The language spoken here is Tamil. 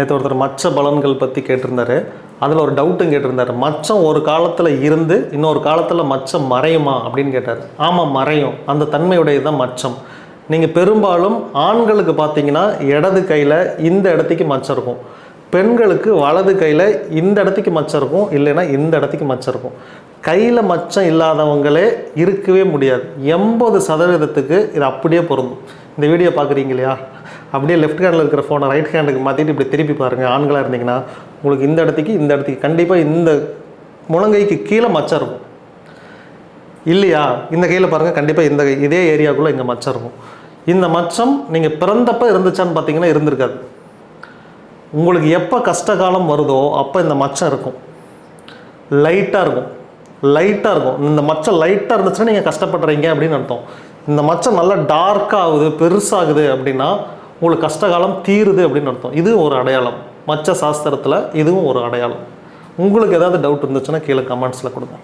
நேற்று ஒருத்தர் மச்ச பலன்கள் பற்றி கேட்டிருந்தாரு. அதில் ஒரு டவுட்டும் கேட்டிருந்தார். மச்சம் ஒரு காலத்தில் இருந்து இன்னொரு காலத்தில் மச்சம் மறையுமா அப்படின்னு கேட்டார். ஆமாம், மறையும். அந்த தன்மையுடையது தான் மச்சம். நீங்கள் பெரும்பாலும் ஆண்களுக்கு பார்த்தீங்கன்னா இடது கையில் இந்த இடத்துக்கு மச்சம் இருக்கும், பெண்களுக்கு வலது கையில் இந்த இடத்துக்கு மச்சம் இருக்கும், இல்லைன்னா இந்த இடத்துக்கு மச்சம் இருக்கும். கையில் மச்சம் இல்லாதவங்களே இருக்கவே முடியாது. 80% இது அப்படியே பொருந்தும். இந்த வீடியோ பார்க்குறீங்க இல்லையா, அப்படியே லெஃப்ட் ஹேண்டில் இருக்கிற ஃபோனை ரைட் ஹேண்டுக்கு மாற்றிட்டு இப்படி திருப்பி பாருங்கள். ஆண்களாக இருந்தீங்கன்னா உங்களுக்கு இந்த இடத்துக்கு கண்டிப்பாக இந்த முழங்கைக்கு கீழே மச்சம் இருக்கும் இல்லையா. இந்த கையில் பாருங்கள், கண்டிப்பாக இதே ஏரியாவுக்குள்ளே இங்கே மச்சம் இருக்கும். இந்த மச்சம் நீங்கள் பிறந்தப்போ இருந்துச்சான்னு பார்த்தீங்கன்னா இருந்திருக்காது. உங்களுக்கு எப்போ கஷ்ட காலம் வருதோ அப்போ இந்த மச்சம் இருக்கும். லைட்டாக இருக்கும். இந்த மச்சம் லைட்டாக இருந்துச்சுன்னா நீங்கள் கஷ்டப்படுறீங்க அப்படின்னு அர்த்தம். இந்த மச்சம் நல்லா டார்க்காக ஆகுது, பெருசாகுது அப்படின்னா உங்களுக்கு கஷ்டகாலம் தீருது அப்படின்னு அர்த்தம். இது ஒரு அடையாளம். மச்ச சாஸ்திரத்தில் இதுவும் ஒரு அடையாளம். உங்களுக்கு ஏதாவது டவுட் இருந்துச்சுன்னா கீழே கமெண்ட்ஸில் கொடுங்க.